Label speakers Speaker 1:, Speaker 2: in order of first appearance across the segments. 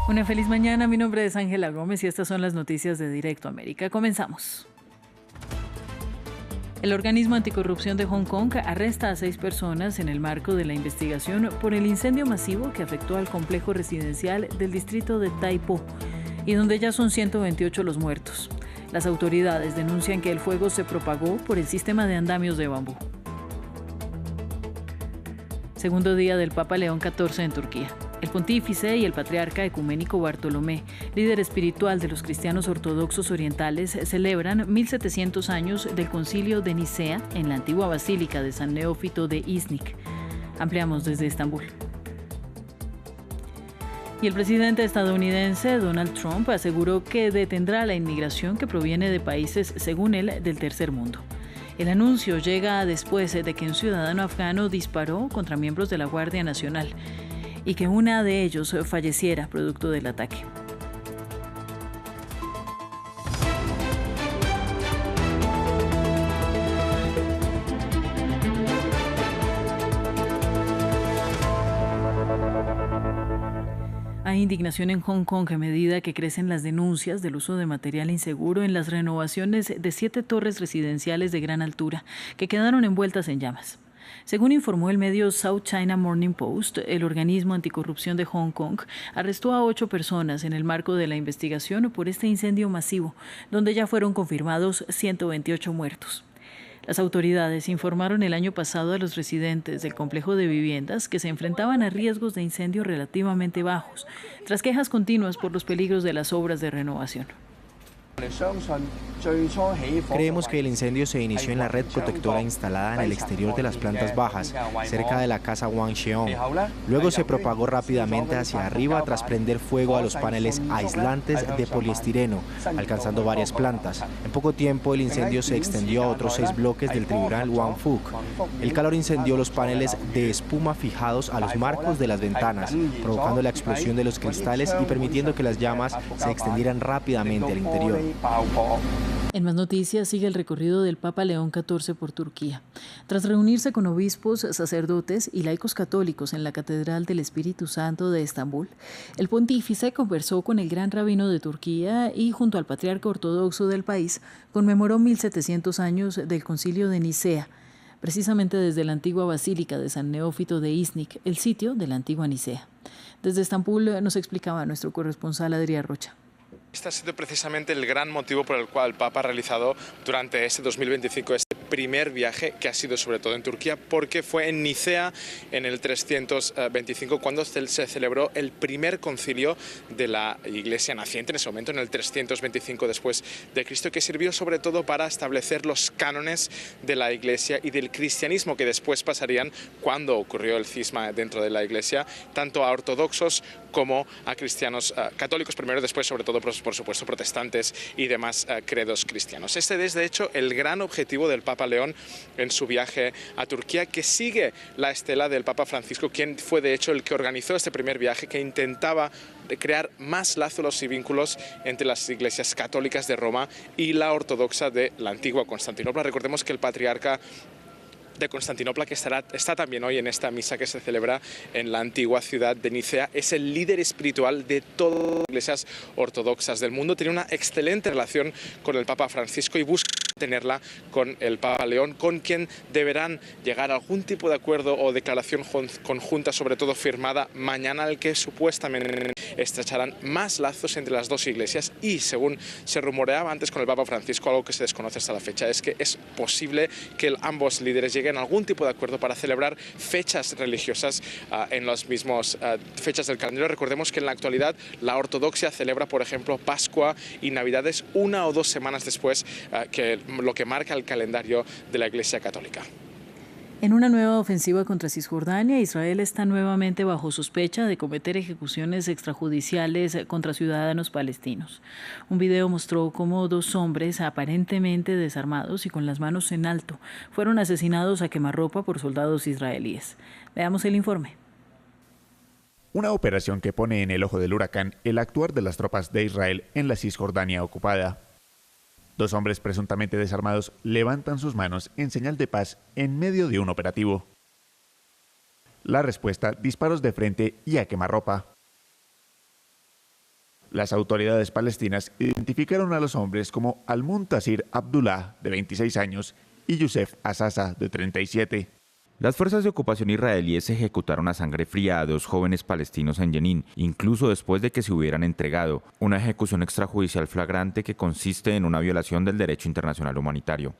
Speaker 1: Una feliz mañana, mi nombre es Ángela Gómez y estas son las noticias de Directo América. Comenzamos. El organismo anticorrupción de Hong Kong arresta a 6 personas en el marco de la investigación por el incendio masivo que afectó al complejo residencial del distrito de Tai Po y donde ya son 128 los muertos. Las autoridades denuncian que el fuego se propagó por el sistema de andamios de bambú. Segundo día del Papa León XIV en Turquía. El pontífice y el patriarca ecuménico Bartolomé, líder espiritual de los cristianos ortodoxos orientales, celebran 1700 años del Concilio de Nicea en la antigua Basílica de San Neófito de Iznik. Ampliamos desde Estambul. Y el presidente estadounidense Donald Trump aseguró que detendrá la inmigración que proviene de países, según él, del tercer mundo. El anuncio llega después de que un ciudadano afgano disparó contra miembros de la Guardia Nacional y que una de ellos falleciera producto del ataque. Hay indignación en Hong Kong a medida que crecen las denuncias del uso de material inseguro en las renovaciones de 7 torres residenciales de gran altura que quedaron envueltas en llamas. Según informó el medio South China Morning Post, el organismo anticorrupción de Hong Kong arrestó a 8 personas en el marco de la investigación por este incendio masivo, donde ya fueron confirmados 128 muertos. Las autoridades informaron el año pasado a los residentes del complejo de viviendas que se enfrentaban a riesgos de incendio relativamente bajos, tras quejas continuas por los peligros de las obras de renovación.
Speaker 2: Creemos que el incendio se inició en la red protectora instalada en el exterior de las plantas bajas, cerca de la casa Wang Xiong. Luego se propagó rápidamente hacia arriba tras prender fuego a los paneles aislantes de poliestireno, alcanzando varias plantas. En poco tiempo el incendio se extendió a otros 6 bloques del tribunal Wang Fuk. El calor incendió los paneles de espuma fijados a los marcos de las ventanas, provocando la explosión de los cristales y permitiendo que las llamas se extendieran rápidamente al interior.
Speaker 1: En más noticias, sigue el recorrido del Papa León XIV por Turquía. Tras reunirse con obispos, sacerdotes y laicos católicos en la Catedral del Espíritu Santo de Estambul, el pontífice conversó con el gran rabino de Turquía y, junto al patriarca ortodoxo del país, conmemoró 1700 años del Concilio de Nicea, precisamente desde la antigua Basílica de San Neófito de Iznik, el sitio de la antigua Nicea. Desde Estambul nos explicaba nuestro corresponsal Adrián Rocha.
Speaker 3: Este ha sido precisamente el gran motivo por el cual el Papa ha realizado durante este 2025 este primer viaje, que ha sido sobre todo en Turquía, porque fue en Nicea en el 325 cuando se celebró el primer concilio de la Iglesia naciente, en ese momento en el 325 después de Cristo, que sirvió sobre todo para establecer los cánones de la Iglesia y del cristianismo, que después pasarían, cuando ocurrió el cisma dentro de la Iglesia, tanto a ortodoxos como a cristianos católicos primero, después sobre todo por supuesto protestantes y demás credos cristianos. Este es de hecho el gran objetivo del Papa León en su viaje a Turquía, que sigue la estela del Papa Francisco, quien fue de hecho el que organizó este primer viaje, que intentaba crear más lazos y vínculos entre las iglesias católicas de Roma y la ortodoxa de la antigua Constantinopla. Recordemos que el patriarca de Constantinopla, que está también hoy en esta misa que se celebra en la antigua ciudad de Nicea, es el líder espiritual de todas las iglesias ortodoxas del mundo. Tiene una excelente relación con el Papa Francisco y busca tenerla con el Papa León, con quien deberán llegar a algún tipo de acuerdo o declaración conjunta, sobre todo firmada mañana, al que supuestamente estrecharán más lazos entre las dos iglesias. Y según se rumoreaba antes con el Papa Francisco, algo que se desconoce hasta la fecha, es que es posible que ambos líderes lleguen a algún tipo de acuerdo para celebrar fechas religiosas en las mismas fechas del calendario. Recordemos que en la actualidad la ortodoxia celebra, por ejemplo, Pascua y Navidades 1 o 2 semanas después que lo que marca el calendario de la Iglesia Católica.
Speaker 1: En una nueva ofensiva contra Cisjordania, Israel está nuevamente bajo sospecha de cometer ejecuciones extrajudiciales contra ciudadanos palestinos. Un video mostró cómo 2 hombres aparentemente desarmados y con las manos en alto fueron asesinados a quemarropa por soldados israelíes. Veamos el informe.
Speaker 4: Una operación que pone en el ojo del huracán el actuar de las tropas de Israel en la Cisjordania ocupada. 2 hombres presuntamente desarmados levantan sus manos en señal de paz en medio de un operativo. La respuesta, disparos de frente y a quemarropa. Las autoridades palestinas identificaron a los hombres como Al-Muntasir Abdullah, de 26 años, y Youssef Azazah, de 37.
Speaker 5: Las fuerzas de ocupación israelíes ejecutaron a sangre fría a 2 jóvenes palestinos en Jenin, incluso después de que se hubieran entregado, una ejecución extrajudicial flagrante que consiste en una violación del derecho internacional humanitario.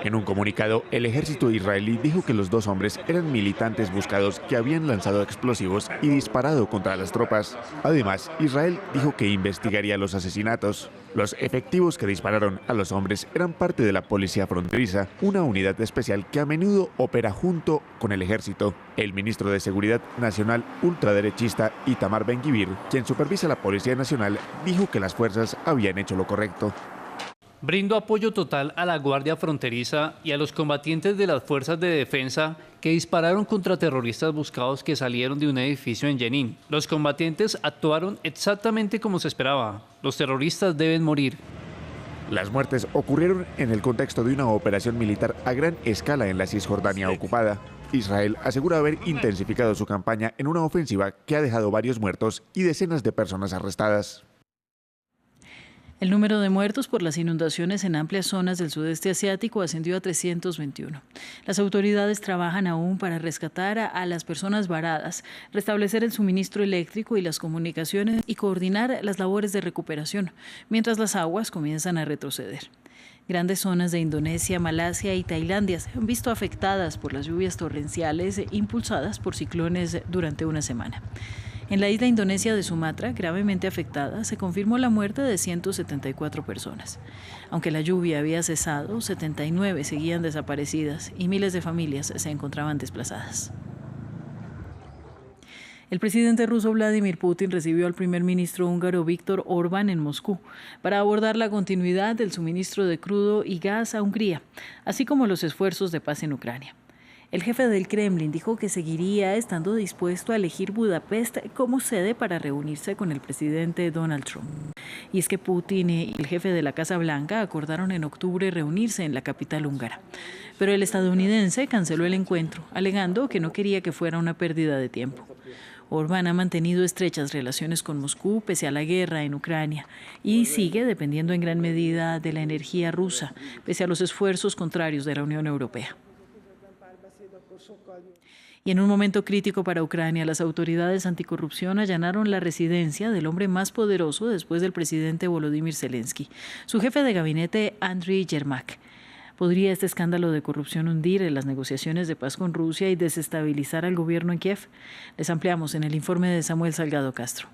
Speaker 4: En un comunicado, el ejército israelí dijo que los 2 hombres eran militantes buscados que habían lanzado explosivos y disparado contra las tropas. Además, Israel dijo que investigaría los asesinatos. Los efectivos que dispararon a los hombres eran parte de la policía fronteriza, una unidad especial que a menudo opera junto con el ejército. El ministro de Seguridad Nacional ultraderechista Itamar Ben-Gvir, quien supervisa la Policía Nacional, dijo que las fuerzas habían hecho lo correcto.
Speaker 6: Brindo apoyo total a la Guardia Fronteriza y a los combatientes de las fuerzas de defensa que dispararon contra terroristas buscados que salieron de un edificio en Jenin. Los combatientes actuaron exactamente como se esperaba. Los terroristas deben morir.
Speaker 4: Las muertes ocurrieron en el contexto de una operación militar a gran escala en la Cisjordania ocupada. Israel asegura haber intensificado su campaña en una ofensiva que ha dejado varios muertos y decenas de personas arrestadas.
Speaker 1: El número de muertos por las inundaciones en amplias zonas del sudeste asiático ascendió a 321. Las autoridades trabajan aún para rescatar a las personas varadas, restablecer el suministro eléctrico y las comunicaciones y coordinar las labores de recuperación, mientras las aguas comienzan a retroceder. Grandes zonas de Indonesia, Malasia y Tailandia se han visto afectadas por las lluvias torrenciales impulsadas por ciclones durante una semana. En la isla indonesia de Sumatra, gravemente afectada, se confirmó la muerte de 174 personas. Aunque la lluvia había cesado, 79 seguían desaparecidas y miles de familias se encontraban desplazadas. El presidente ruso Vladimir Putin recibió al primer ministro húngaro Viktor Orbán en Moscú para abordar la continuidad del suministro de crudo y gas a Hungría, así como los esfuerzos de paz en Ucrania. El jefe del Kremlin dijo que seguiría estando dispuesto a elegir Budapest como sede para reunirse con el presidente Donald Trump. Y es que Putin y el jefe de la Casa Blanca acordaron en octubre reunirse en la capital húngara. Pero el estadounidense canceló el encuentro, alegando que no quería que fuera una pérdida de tiempo. Orbán ha mantenido estrechas relaciones con Moscú pese a la guerra en Ucrania y sigue dependiendo en gran medida de la energía rusa, pese a los esfuerzos contrarios de la Unión Europea. Y en un momento crítico para Ucrania, las autoridades anticorrupción allanaron la residencia del hombre más poderoso después del presidente Volodymyr Zelensky, su jefe de gabinete, Andriy Yermak. ¿Podría este escándalo de corrupción hundir en las negociaciones de paz con Rusia y desestabilizar al gobierno en Kiev? Les ampliamos en el informe de Samuel Salgado Castro.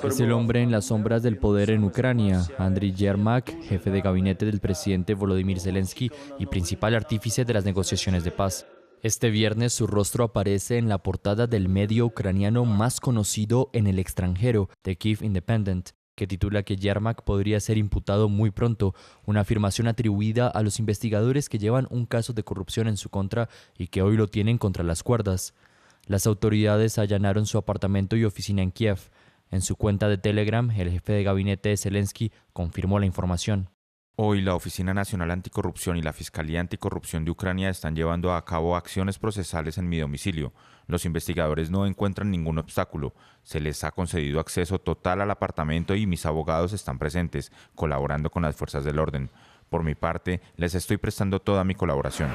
Speaker 7: Es el hombre en las sombras del poder en Ucrania, Andriy Yermak, jefe de gabinete del presidente Volodymyr Zelensky y principal artífice de las negociaciones de paz. Este viernes su rostro aparece en la portada del medio ucraniano más conocido en el extranjero, The Kyiv Independent, que titula que Yermak podría ser imputado muy pronto, una afirmación atribuida a los investigadores que llevan un caso de corrupción en su contra y que hoy lo tienen contra las cuerdas. Las autoridades allanaron su apartamento y oficina en Kiev. En su cuenta de Telegram, el jefe de gabinete de Zelensky confirmó la información.
Speaker 5: Hoy la Oficina Nacional Anticorrupción y la Fiscalía Anticorrupción de Ucrania están llevando a cabo acciones procesales en mi domicilio. Los investigadores no encuentran ningún obstáculo. Se les ha concedido acceso total al apartamento y mis abogados están presentes, colaborando con las fuerzas del orden. Por mi parte, les estoy prestando toda mi colaboración.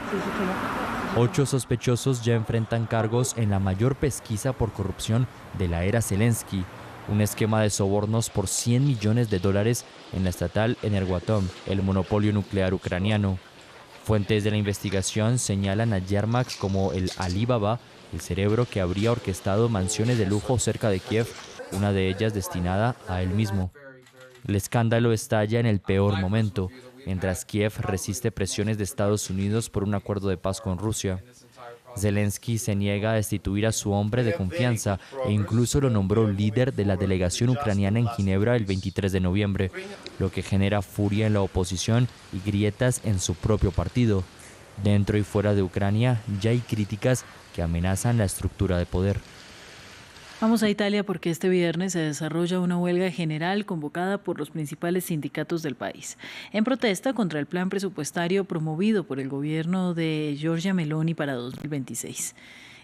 Speaker 7: 8 sospechosos ya enfrentan cargos en la mayor pesquisa por corrupción de la era Zelensky. Un esquema de sobornos por $100 millones en la estatal Energoatom, el monopolio nuclear ucraniano. Fuentes de la investigación señalan a Yermak como el Alí Baba, el cerebro que habría orquestado mansiones de lujo cerca de Kiev, una de ellas destinada a él mismo. El escándalo estalla en el peor momento, mientras Kiev resiste presiones de Estados Unidos por un acuerdo de paz con Rusia. Zelensky se niega a destituir a su hombre de confianza e incluso lo nombró líder de la delegación ucraniana en Ginebra el 23 de noviembre, lo que genera furia en la oposición y grietas en su propio partido. Dentro y fuera de Ucrania ya hay críticas que amenazan la estructura de poder.
Speaker 1: Vamos a Italia porque este viernes se desarrolla una huelga general convocada por los principales sindicatos del país, en protesta contra el plan presupuestario promovido por el gobierno de Giorgia Meloni para 2026.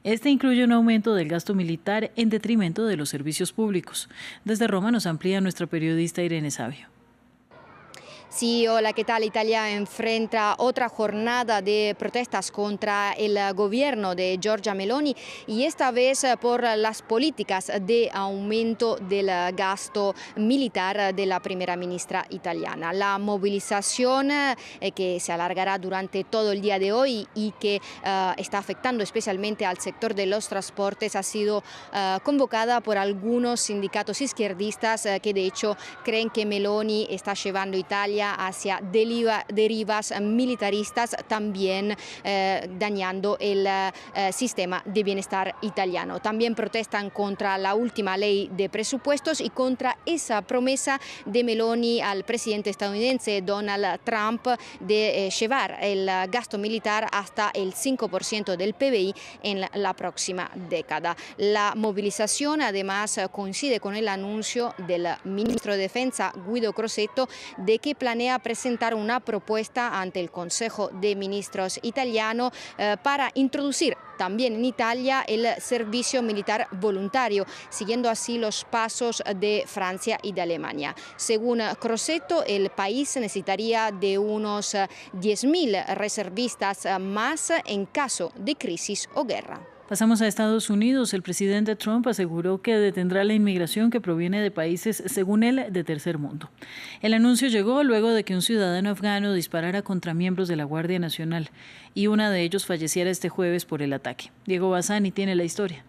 Speaker 1: Este incluye un aumento del gasto militar en detrimento de los servicios públicos. Desde Roma nos amplía nuestra periodista Irene Savio.
Speaker 8: Sí, hola, ¿qué tal? Italia enfrenta otra jornada de protestas contra el gobierno de Giorgia Meloni y esta vez por las políticas de aumento del gasto militar de la primera ministra italiana. La movilización que se alargará durante todo el día de hoy y que está afectando especialmente al sector de los transportes ha sido convocada por algunos sindicatos izquierdistas que de hecho creen que Meloni está llevando Italia hacia derivas militaristas, también dañando el sistema de bienestar italiano. También protestan contra la última ley de presupuestos y contra esa promesa de Meloni al presidente estadounidense Donald Trump de llevar el gasto militar hasta el 5% del PBI en la próxima década. La movilización además coincide con el anuncio del ministro de Defensa Guido Crosetto de que planea presentar una propuesta ante el Consejo de Ministros italiano para introducir también en Italia el servicio militar voluntario, siguiendo así los pasos de Francia y de Alemania. Según Crosetto, el país necesitaría de unos 10.000 reservistas más en caso de crisis o guerra.
Speaker 1: Pasamos a Estados Unidos. El presidente Trump aseguró que detendrá la inmigración que proviene de países, según él, de tercer mundo. El anuncio llegó luego de que un ciudadano afgano disparara contra miembros de la Guardia Nacional y una de ellos falleciera este jueves por el ataque. Diego Bassani tiene la historia.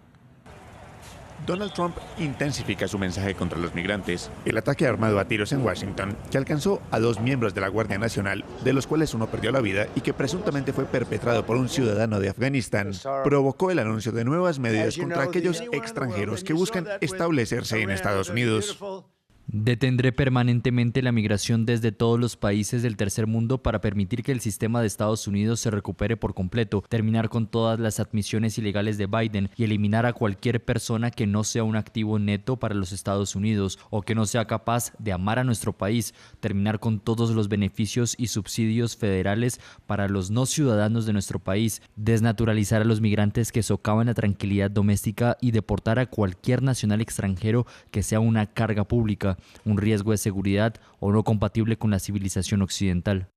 Speaker 4: Donald Trump intensifica su mensaje contra los migrantes. El ataque armado a tiros en Washington, que alcanzó a 2 miembros de la Guardia Nacional, de los cuales uno perdió la vida y que presuntamente fue perpetrado por un ciudadano de Afganistán, provocó el anuncio de nuevas medidas contra aquellos extranjeros que buscan establecerse en Estados Unidos.
Speaker 7: Detendré permanentemente la migración desde todos los países del tercer mundo para permitir que el sistema de Estados Unidos se recupere por completo, terminar con todas las admisiones ilegales de Biden y eliminar a cualquier persona que no sea un activo neto para los Estados Unidos o que no sea capaz de amar a nuestro país, terminar con todos los beneficios y subsidios federales para los no ciudadanos de nuestro país, desnaturalizar a los migrantes que socavan la tranquilidad doméstica y deportar a cualquier nacional extranjero que sea una carga pública, un riesgo de seguridad o no compatible con la civilización occidental.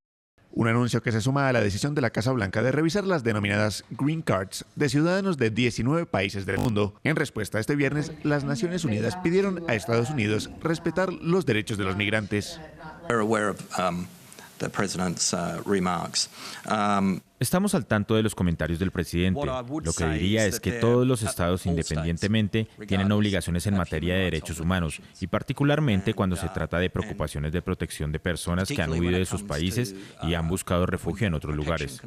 Speaker 4: Un anuncio que se suma a la decisión de la Casa Blanca de revisar las denominadas Green Cards de ciudadanos de 19 países del mundo. En respuesta, este viernes, las Naciones Unidas pidieron a Estados Unidos respetar los derechos de los migrantes.
Speaker 5: Estamos al tanto de los comentarios del presidente. Lo que diría es que todos los estados, independientemente, tienen obligaciones en materia de derechos humanos, y particularmente cuando se trata de preocupaciones de protección de personas que han huido de sus países y han buscado refugio en otros lugares.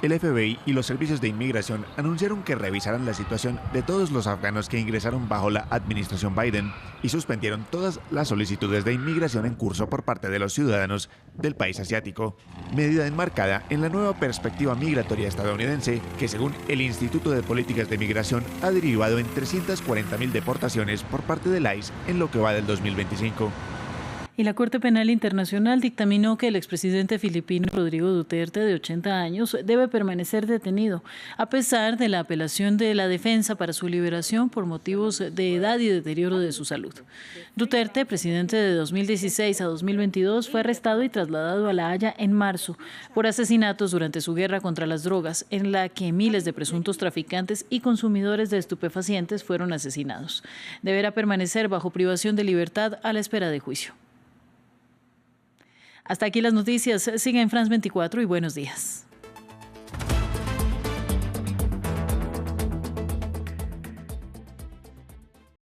Speaker 4: El FBI y los servicios de inmigración anunciaron que revisarán la situación de todos los afganos que ingresaron bajo la administración Biden y suspendieron todas las solicitudes de inmigración en curso por parte de los ciudadanos del país asiático, medida enmarcada en la nueva perspectiva migratoria estadounidense que, según el Instituto de Políticas de Migración, ha derivado en 340.000 deportaciones por parte del ICE en lo que va del 2025.
Speaker 1: Y la Corte Penal Internacional dictaminó que el expresidente filipino Rodrigo Duterte, de 80 años, debe permanecer detenido, a pesar de la apelación de la defensa para su liberación por motivos de edad y deterioro de su salud. Duterte, presidente de 2016 a 2022, fue arrestado y trasladado a La Haya en marzo por asesinatos durante su guerra contra las drogas, en la que miles de presuntos traficantes y consumidores de estupefacientes fueron asesinados. Deberá permanecer bajo privación de libertad a la espera de juicio. Hasta aquí las noticias. Siga en France 24 y buenos días.